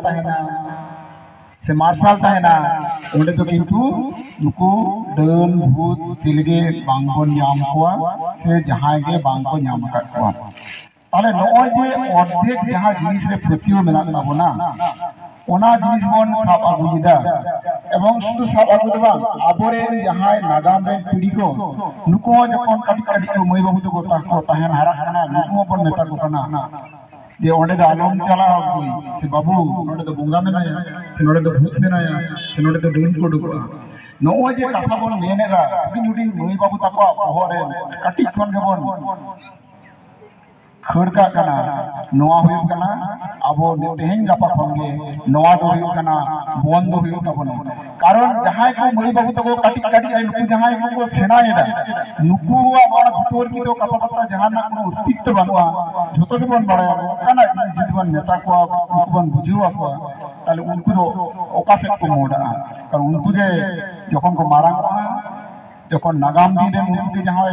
तहना से मार्शल तहना उन्हें तो किंतु नुकु डन भूत सिलगे बांगबन नाम कोआ से जहां के बांगबन नाम कोआ ताले नॉय जे अर्धेक जहां जिनिस रे प्रतियो मेना ताबोना ओना जिनिस बन साब आगुलिदा एवं शुद्ध साब आगु दबा आबोरे जहां नागाम रे पीढ़ी को नुको जखन काटी काटी को मई बाबू तो को तहन हारा खाना नुको बन मेता को कना जे ओंडे द आलम चला कोई से बाबू ओंडे द बोंगा मेनाया से ओंडे द भूत मेनाया से ओंडे द डन को डुको नॉय जे कथा बन मेनेदा हुडी मई बाबू ताको होरे काटी कोन के बन खड़का कना नोआ हुई कना अब तेहन गापा खनगे नोआ दो हुई कना बंद हुई तबन कारण जहां को मई बाबू तको काटी काटी रे नुकु जहां को सेनाएदा नुकु आबार भितर की तो कथा पत्ता जहां ना कोनो अस्तित्व बनवा झोतो के बन बड़ा कना जितबन नेता को बन बुझुआ को ताले उनको दो ओका से को मोड़ा कारण उनको जे जखन को मारांगा जखन नागाम दिन रे उनको के जहां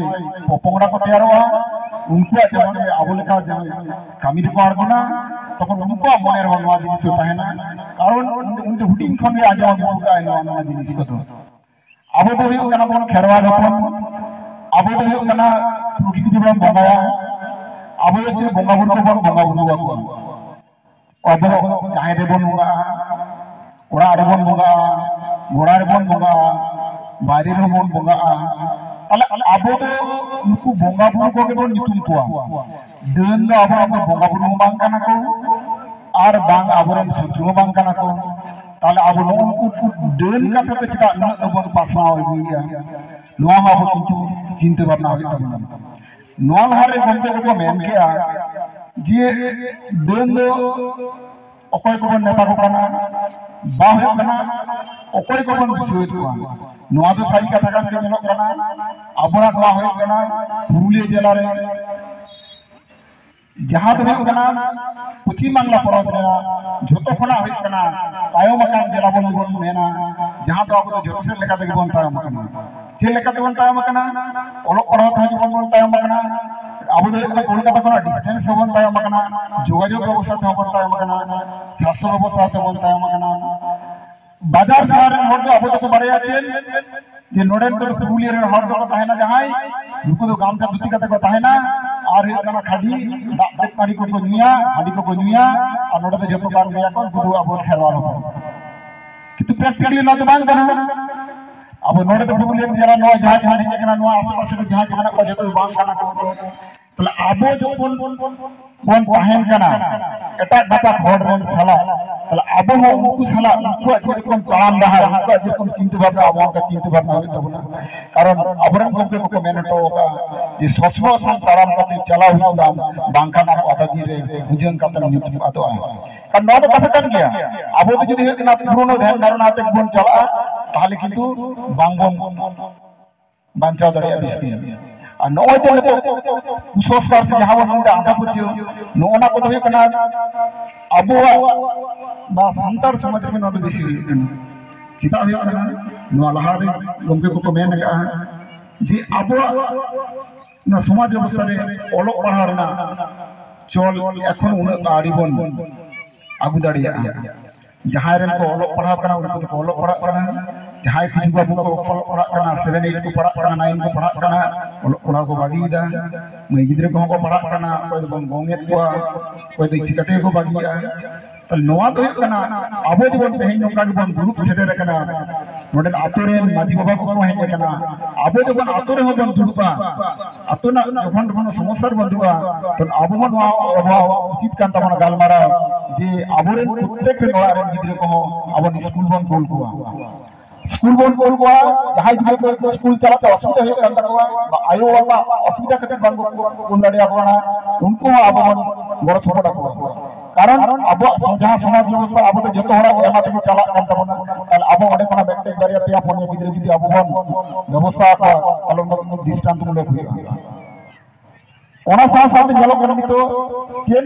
पोपोंगड़ा को तैयारवा उनको जब आबो लेका कामी रे आड़गोना तखन उनको मनेर नवा जिनिस तो तहना कारण उनको हुटिंग खन गे आजो बुका नवा जिनिस को तो आबो तो हुयो कना बन खेरवाल हपन आबो तो हुयो कना प्रकृति बन बंगाया आबो जे बंगा बुरु बन बंगा बुरु को आबो जाहे रे बन बंगा ओरा रे बन बंगा गोरा रे बन बंगा बारी रे बन बंगा ताले आबो तो नुकु बोंगा बुरु को के बन नितुम कोआ देन दो आबो बोंगा बुरु बांग काना को आर बांग आबोरन सुत्रो बांग काना को ताले आबो नुकु देन कथा तो चिता न बन पासना होइया नोआ आबो किंतु चिंता भावना होई तबना नोआ लहारे गंते को मेन केया जे देन दो अकोय को बन नेता को काना बा हो काना अकोय को बन बिसोय को नोआ तो सारी कथा कान के नेलो काना आबोरा नोआ होय काना पुरुलिया जिला रे जहां तो होय काना पश्चिम बांगला परत रे झोतो खना होय काना तायो मकान जिला बन मेना जहां तो आबो झोतो से लेका देख बन तायो मकान से लेका ते बन तायो मकान ओलो पढ़ो था जो बन तायो मकान आबो दो कोलकाता कोना डिस्टेंस बन तायो मकान जोगाजोग व्यवस्था था बन तायो मकान शास्त्र व्यवस्था था बन तायो मकान बाजार शहर हर दो आबो तो बड़े आछेन जे नोडेन को पुरुलिया रे हर दो ताहेना जहाय नुको दो गामचा दुती कते को ताहेना आर हे कना खाडी दाग देख पाड़ी को नुया हाडी को नुया और नोडे तो जतो कार गया को बुदु आबो खेरवाल हो किंतु प्रैक्टिकली न तो बांग कना अब नोडे तो पुरुलिया जरा नो जहां जहां हे कना नो आसपास में जहां जहां को जतो बांग कना को तले आबो जो बन ताहेन कना एटा गाता भोड रेन साला तले आबो हो उनको साला उनको जेरकम ताम रहा उनको जेरकम चिंता भावना आबो का चिंता भावना होय तबना कारण अबरन गमके को मेनटो का जे ससमो संसाराम कते चला हुई दाम बांखाना आदा दी रे बुजन कतन नित आतो आ कारण नो तो कथा कान गया आबो तो जदी हेतना पुरोनो ध्यान धारणा ते बन चला ताहले किंतु बांगबन बांचाव दड़िया बिस्ती आ नोय तो कुसंस्कार से जहां बन आधा पुतियो नोना को तो कना आबो बा संतार समाज में न बेसी कना चिता हो कना नो लहारे गमके को मेन का जे आबो न समाज व्यवस्था रे ओलो पढ़ा रना चल एखन उन आरिबन आगु दाड़िया जहां रेन को ओलो पढ़ा कना उनको तो ओलो पढ़ा कना जहां किछु बाबू को पढ़ा कना 7 8 को पढ़ा कना 9 को पढ़ा कना ओलो पढ़ा को बागीदा मई गिद्रे को पढ़ा कना कोई तो गोंगे को कोई तो चिकते को बागीया तो नोआ तो कना आबो जबन तेहन नोका के बन दुरुप सेटर कना नोडन आतोरे माजी बाबा को हेज कना आबो जबन आतोरे हो बन दुरुपा आतोना जखन जखन समस्या बंधुआ तो आबो नोआ उचित कान तमन गालमारा जे आबोरे प्रत्येक नोआ रे गिद्रे को आबो स्कूल बन बोल को स्कूल बोल को जहां को स्कूल चलाते असुविधा हो कान तको आयो वाला असुविधा कते बन को लड़िया कोना उनको आबो बड़ छोटा को कारण अब जहां समाज व्यवस्था अब तो जतो हरा एमा तक चला कान तबना ताल अब ओडे कोना बेटे बारिया पेया फोन गिद्रे गिद्रे अब बन व्यवस्था को ताल दृष्टांत मूलक हुआ ओना सा साथ जलो करनी तो जेन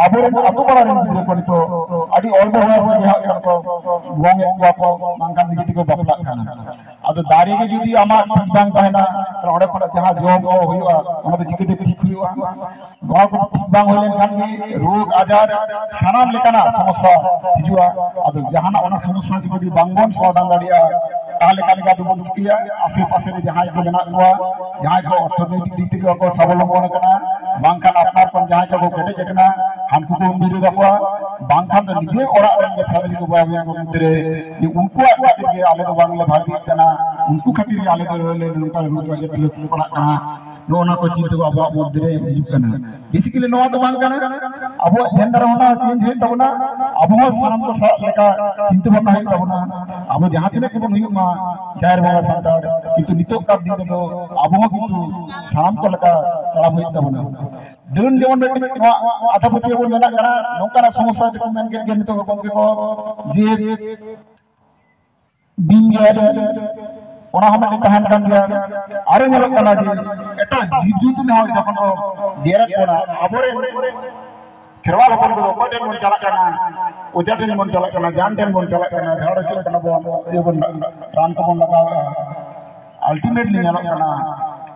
आबो अतो बड़ा रे गिद्रे को तो आडी ओल्ड होया से जहां को गोंगे को मांगन निगति को बपला खाना अब दारी के जुदी आमा ठीक बांग कहना ᱚᱸᱰᱮ ᱠᱷᱚᱱᱟᱜ ᱡᱟᱦᱟᱸ ᱡᱚᱢ ᱦᱩᱭᱩᱜᱼᱟ ᱚᱱᱟ ᱫᱚ ᱪᱤᱠᱟᱹᱛᱮ ᱴᱷᱤᱠ ᱦᱩᱭᱩᱜᱼᱟ ᱱᱚᱣᱟ ᱠᱚ ᱴᱷᱤᱠ ᱵᱟᱝ ᱦᱩᱭ ᱞᱮᱱᱠᱷᱟᱱ ᱜᱮ ᱨᱳᱜᱽ ᱟᱡᱟᱨ ᱥᱟᱱᱟᱢ ᱞᱮᱠᱟᱱᱟᱜ ᱥᱚᱢᱚᱥᱥᱟ ᱦᱤᱡᱩᱜᱼᱟ ᱟᱫᱚ ᱡᱟᱦᱟᱱᱟᱜ ᱚᱱᱟ ᱥᱚᱢᱚᱥᱥᱟ ᱡᱩᱫᱤ ᱵᱟᱝᱵᱚᱱ ᱥᱚᱢᱟᱫᱷᱟᱱ ᱫᱟᱲᱮᱭᱟᱜᱼᱟ ᱛᱟᱦᱚᱞᱮ ᱠᱷᱟᱱ ᱜᱮ ᱟᱫᱚ ᱵᱚᱱ ᱪᱤᱠᱟᱹᱭᱟ ᱟᱥᱮ ᱯᱟᱥᱮ ᱨᱮ ᱡᱟᱦᱟᱸᱭ ᱠᱚ ᱢᱮᱱᱟᱜ ᱠᱚᱣᱟ ᱡᱟᱦᱟᱸᱭ ᱠᱚ ᱚᱨᱛᱷᱚᱱᱳᱭᱛᱤᱠ ᱫᱤᱠ ᱛᱮᱜᱮ ᱠᱚ ᱥᱟᱵᱚᱞᱚᱢᱵᱚᱱ ᱟᱠᱟᱱᱟ ᱵᱟᱝᱠᱷᱟन ᱟᱯᱱᱟᱨ ᱠᱷᱚᱱ ᱡᱟᱦᱟᱸᱭ ᱠᱚ ᱠᱮᱴᱮᱡ ᱟᱠᱟᱱᱟ ᱦᱟᱱᱠᱩ ᱠᱚ ᱵᱤᱨᱳᱫ ᱟᱠᱚᱣᱟ ᱵᱟᱝᱠᱷᱟन ᱫᱚ ᱱᱤᱡᱮ ᱚᱲᱟᱜ ᱨᱮᱱ ᱜᱮ ᱯᱷᱮᱢᱮᱞᱤ ᱠᱚ ᱵᱚᱭᱦᱟ ᱠᱚ ᱢᱩᱫᱽᱨᱮ ᱡᱮ ᱩᱱᱠᱩᱣᱟᱜ ᱠᱷᱟᱹᱛᱤᱨ ᱜᱮ ᱟᱞᱮ ᱫᱚ ᱵᱟᱝᱞᱮ ᱵᱷᱟᱜᱮᱜ ᱠᱟᱱᱟ ᱩᱱᱠᱩ ᱠᱷᱟᱹᱛᱤᱨ ᱜᱮ ᱟᱞᱮ ᱫᱚ ᱱᱚᱝᱠᱟ ᱨᱳᱜᱽ ᱟᱡᱟᱨ ᱛᱮᱞᱮ ᱯᱟᱲᱟᱜ ᱠᱟᱱᱟ ᱱᱚᱜᱼᱚ ᱠᱚ ᱪᱤᱱᱛᱟᱹ ᱠᱚ ᱟᱵᱚᱣᱟᱜ ᱢᱚᱫᱽᱫᱷᱮ ᱨᱮ ᱦᱤᱡᱩᱜ ᱠᱟᱱᱟ ᱵᱮᱥᱤᱠᱮᱞᱤ ᱱᱚᱣᱟ ᱫᱚ ᱵᱟᱝ ᱠᱟᱱᱟ ᱟᱵᱚᱣᱟᱜ ᱫᱷᱮᱭᱟᱱ ᱫᱟᱨᱟᱢ ᱪᱮᱧᱡ ᱦᱩᱭᱩᱜ ᱛᱟᱵᱚᱱᱟ ᱟᱵᱚ ᱦᱚᱸ ᱥᱟᱱᱟᱢ ᱠᱚ ᱥᱟᱵ ᱞᱮᱠᱟ ᱪᱤᱱᱛᱟᱹ ᱵᱷᱟᱵᱽᱱᱟ ᱦᱩᱭᱩᱜ ᱛᱟᱵᱚᱱᱟ ᱟᱵᱚ ᱡᱟᱦᱟᱸ ᱛᱤᱱᱟᱹᱜ ᱜᱮᱵᱚᱱ ᱦᱩᱭᱩᱜ ᱢᱟ ᱡᱟᱦᱮᱨ ᱵᱚᱸᱜᱟ ᱥᱟᱱᱛᱟᱲ ᱠᱤᱱᱛᱩ ᱱᱤᱛᱚᱜ ᱠᱟᱨ ᱫᱤᱱ ᱨᱮᱫᱚ ᱟᱵᱚ ᱦᱚᱸ ᱠᱤᱱᱛᱩ ᱥᱟᱱᱟᱢ ᱠᱚ ᱞᱮᱠᱟ ᱛᱟᱲᱟᱢ ᱦᱩᱭᱩᱜ ᱛᱟᱵᱚᱱᱟ ᱰᱟᱹᱱ ᱡᱮᱢᱚᱱ ᱢᱤᱫᱴᱤᱡ ᱱᱚᱣᱟ ᱟᱛᱷᱟ ᱯᱟᱹᱛᱭᱟᱹᱣ ᱵᱚᱱ ᱢᱮᱱᱟᱜ ᱠᱟᱱᱟ ᱱᱚᱝᱠᱟᱱᱟᱜ ᱥᱚᱢᱚᱥᱥᱟ ᱛᱮᱠᱚ ᱢᱮᱱ ᱠᱮᱫ ᱜᱮᱭᱟ ᱱᱤᱛᱚᱜ ᱜᱚᱢᱠᱮ ᱠᱚ ᱡᱮ ᱵᱤᱧ ᱜᱮᱨ ᱚᱱᱟ ᱦᱚᱸ ᱢᱤᱫᱴᱤᱡ ᱛᱟᱦᱮᱱ ᱠᱟᱱ ᱜᱮᱭᱟ ᱟᱨᱚ ᱧᱮᱞᱚᱜ ᱠᱟᱱᱟ ᱡᱮ ᱮᱴᱟᱜ ᱡᱤᱵᱽᱼᱡᱚᱱᱛᱩ ᱦᱚᱸ ᱡᱚᱠᱷᱚᱱ ᱠᱚ ᱜᱮᱨᱮᱫ ᱵᱚᱱᱟ ᱟᱵᱚᱨᱮᱱ ᱠᱷᱮᱨᱣᱟᱞ ᱦᱚᱯᱚᱱ ᱠᱚᱫᱚ ᱚᱠᱚᱭ ᱴᱷᱮᱱ ᱵᱚᱱ ᱪᱟᱞᱟᱜ ᱠᱟᱱᱟ ᱚᱡᱷᱟ ᱴᱷᱮᱱ ᱵᱚᱱ ᱪᱟᱞᱟᱜ ᱠᱟᱱᱟ ᱡᱟᱱ ᱴᱷᱮᱱ ᱵᱚᱱ ᱪᱟᱞᱟᱜ ᱠᱟᱱᱟ ᱡᱷᱟᱲ ᱦᱚᱪᱚᱜ ᱠᱟᱱᱟ ᱵᱚᱱ ᱨᱟᱱ ᱠᱚᱵᱚᱱ ᱞᱟᱜᱟᱣᱮᱜᱼᱟ আলটিমেটলি ᱧᱮᱞᱚᱜ ᱠᱟᱱᱟ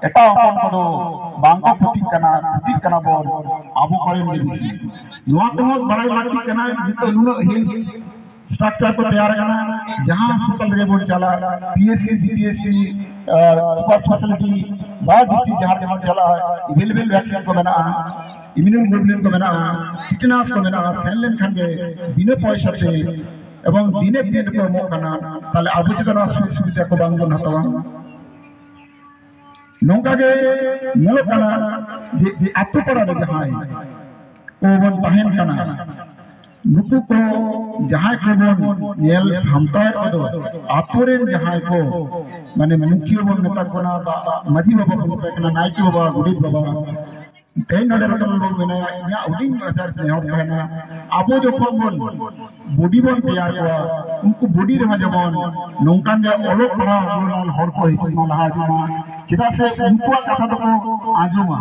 ᱮᱴᱟᱜ ᱦᱚᱯᱚᱱ ᱠᱚᱫᱚ ᱵᱟᱝᱠᱚ ᱠᱷᱚᱛᱤᱜ ᱠᱟᱱᱟ ᱵᱚᱱ ᱟᱵᱚ ᱠᱚᱨᱮᱱ ᱜᱮ ᱵᱮᱥᱤ ᱱᱚᱣᱟ ᱠᱚᱦᱚᱸ ᱵᱟᱲᱟᱭ ᱞᱟᱹᱠᱛᱤ ᱠᱟᱱᱟ ᱱᱤᱛᱚᱜ ᱱᱩᱱᱟᱹᱜ ᱦᱮᱞথ স্ট্রাকচার को तैयार करना जहां हॉस्पिटल रे बोल चला पीएससी बीपीएससी सुपर स्पेशलिटी बा डिस्ट्रिक्ट जहां जहां चला अवेलेबल वैक्सीन को बना इम्यूनोग्लोबुलिन को बना टिटेनास को बना सेलेन खान के बिना पैसा ते एवं दिने दिन को एमो कना ताले आबो चेतना सुविधा को बांग बन हतवा नोंका के नेलो कना जे आत्तो पड़ा रे जहां को बन ताहेन कना नुकु को जहां को बन नेल सामताय को आतोरेन जहां को माने मुखिया बन नेता कोना माजी बाबा बन नेता कोना नायकी बाबा गुडित बाबा तेन नडे रतन लोग मेना इना उडिंग आधार पे हर कहना आबो जखन बन बॉडी बन तैयार हुआ उनको बॉडी रे जबन नोंकान जे ओलो पड़ा गुलाल हर को हित लहा जमा चिदा से उनको कथा तो आजमा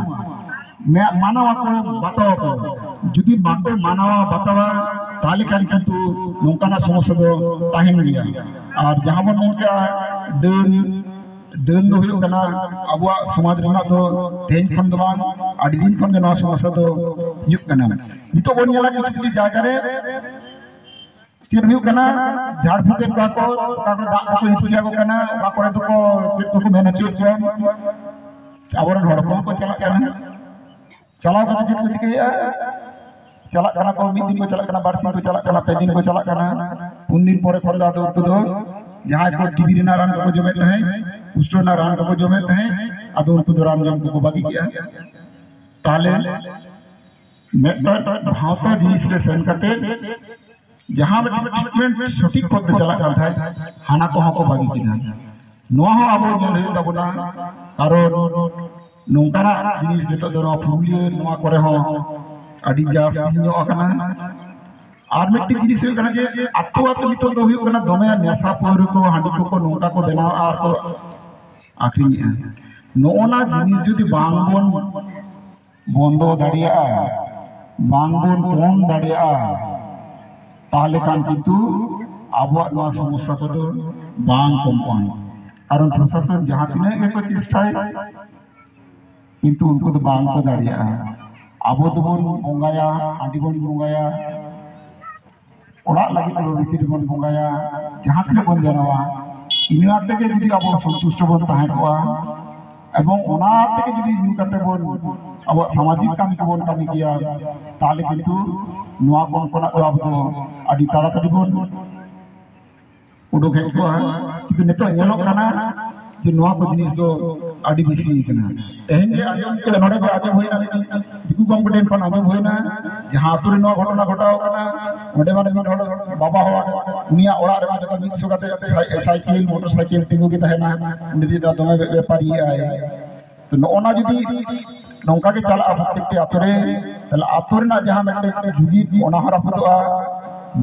मानवा को बताओ को जुदी माको मानवा बतावा ताले कान किंतु नोंकाना समस्या दो ताहेन गया और जहां बन मेनका डन दो हुयो कना अबुआ समाज रेना दो तेन खन दो बांग आदि दिन खन ना समस्या दो हुयो कना नितो बन नेला किछु किछु जायगा रे चेर हुयो कना झाड़ फूके को ताको दा को हिचिया को कना बा करे तो को चेक को मेना चो आबरन हड़ को चला कना चलाव कते चेक को चिकैया चला कना को मिद दिन को चला कना बारसिन को चला कना पे दिन को चला कना पुन दिन परे खन दा दो जहां को टीबी रेना रान को जमे तहे कुष्ठ ना रान को जमे तहे आदो उनको दो रान जम को बाकी किया ताले मेटर भावता जिनिस रे सेन कते जहां ट्रीटमेंट सठिक पद चला कान थाय हाना को हको बाकी किना नोआ हो आबो जेल हुई ताबोना कारण नोंकाना जिनिस नितो दो फुलियो नोआ करे हो आदि जास्ती नो अकना और मिट्टी जिनिस हुई कना जे आतो आतो नितो दो हुई कना दमे नेसा पौर को हांडी को नोंका को बनाव आर को आखिरिया नोना जिनिस जुदी बांगबोन बंदो दाड़िया बांगबोन कम दाड़िया ताले कान किंतु आबुआ नोआ समस्या को दो बांग कम कारण प्रशासन जहां तिने के को चेष्टाय किंतु उनको तो बांग को दाड़िया आबो तो बन बंगाया आंटी बन बंगाया ओड़ा लगी तो भीतर बन बंगाया जहां तिने बन बनावा इना तके जदि आबो संतुष्ट बन ताहे कोआ एवं ओना तके जदि न्यू करते बन अब सामाजिक काम को बन कमी किया ताले किंतु नोआ कोन कोना तो अब तो आदि ताड़ा तड़ी बन उडो के को किंतु नेतो नेलो कना जे नोआ को जिनिस दो आदि बेसी कना तेहन जे आजम के नडे को आजम होइना दिकु गम को टेन आजम होइना जहां आतुरे नो घटना घटाव कना ओडे माने मिड हड़ बाबा हो उनिया ओड़ा रे जब मिक्स होते साइकिल मोटरसाइकिल तिंगु के तहेना निदि दा दमे व्यापारी आए तो नोना जदी नौका के चला प्रत्येक आतुरे तले आतुरे ना जहां मेटे जुगी ओना हरा फुदुआ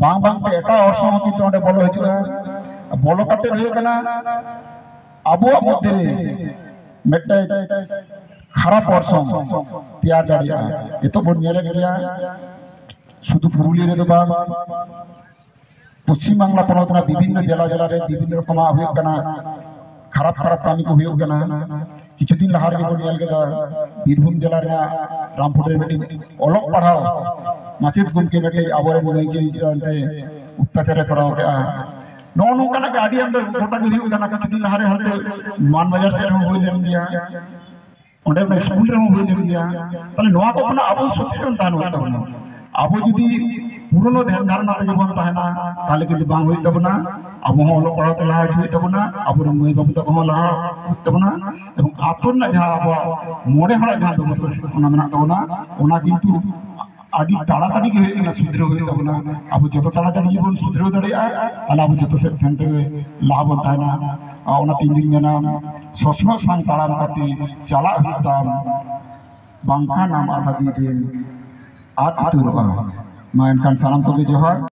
बांग बांग ते एटा औरसों की तो ओडे बोलो हिजुआ बोलो कते हुई कना आबुआ मध्य मेटे खराब औरसों तैयार दाड़िया एतो बन नेले गया शुद्ध पुरुलिया रे दो बांग पश्चिम बांगला पनत ना विभिन्न जिला जिला रे विभिन्न रकम हुई कना खराब खराब कामी को हुई कना কিছুদিন লাহার ᱜᱮᱵᱚᱱ ᱧᱮᱞ ᱠᱮᱫᱟ ᱵᱤᱨᱵᱷᱩᱢ ᱡᱮᱞᱟ ᱨᱮᱱᱟᱜ ᱨᱟᱢᱯᱩᱨ ᱨᱮ ᱢᱤᱫᱴᱤᱡ ᱚᱞᱚᱜ ᱯᱟᱲᱦᱟᱣ ᱢᱟᱪᱮᱫ ᱜᱚᱢᱠᱮ ᱢᱤᱫᱴᱤᱡ ᱟᱵᱚᱨᱮᱱ ᱢᱟᱹᱭ ᱪᱮᱛᱟᱱ ᱨᱮ অত্যাচারে করাও ᱠᱮᱜᱼᱟ ᱱᱚᱜᱼᱚ ᱱᱚᱝᱠᱟᱱᱟᱜ ᱜᱮ ᱟᱹᱰᱤ ᱟᱢᱫᱟ ᱜᱚᱴᱟ ᱜᱮ ᱦᱩᱭᱩᱜ ᱠᱟᱱᱟ কিছুদিন ᱞᱟᱦᱟᱨᱮ ᱦᱟᱱᱛᱮ ᱢᱟᱱᱵᱟᱡᱟᱨ ᱥᱮᱫ ᱨᱮᱦᱚᱸ ᱦᱩᱭ ᱞᱮᱱ ᱜᱮᱭᱟ ᱚᱸᱰᱮ ᱚᱱᱟ স্কুল ᱨᱮᱦᱚᱸ ᱦᱩᱭ ᱞᱮᱱ ᱜᱮᱭᱟ ᱛᱟᱦᱞᱮ ᱱᱚᱣᱟ ᱠᱚ ᱠᱷᱚᱱᱟᱜ ᱟᱵᱚ ᱥᱚᱪᱮᱛᱚᱱ ᱛᱟᱦᱮᱱ ᱦᱩᱭᱩᱜ ᱛᱟᱵᱚᱱᱟ ᱟᱵᱚ ᱡᱩᱫᱤ পুরনো ধ্যান ধারণা থেকে বন তাহেনা তাহলে কিন্তু বাং হইতে তাবনা আবো হল অলোক পড়াতে লাহা হইতে তাবনা আবো মাই বাবু তাকো লাহা হইতে তাবনা এবং আতর না যাহা আবো মনে হড়া যাহা ব্যবস্থা ওনা মেনা তাবনা ওনা কিন্তু আদি তাড়াতাড়ি গে হইনা সুদ্র হইতে তাবনা আবো যত তাড়াতাড়ি জীবন সুদ্র দাঁড়িয়া তাহলে আবো যত সে ধ্যান থেকে লাভ হন তাহেনা ওনা তিন দিন মেনা সসনো সাং তাড়াম কাতে চালা হইতাম বাংকা নাম আধা দিন আর তুরবা mainkan salam koge johar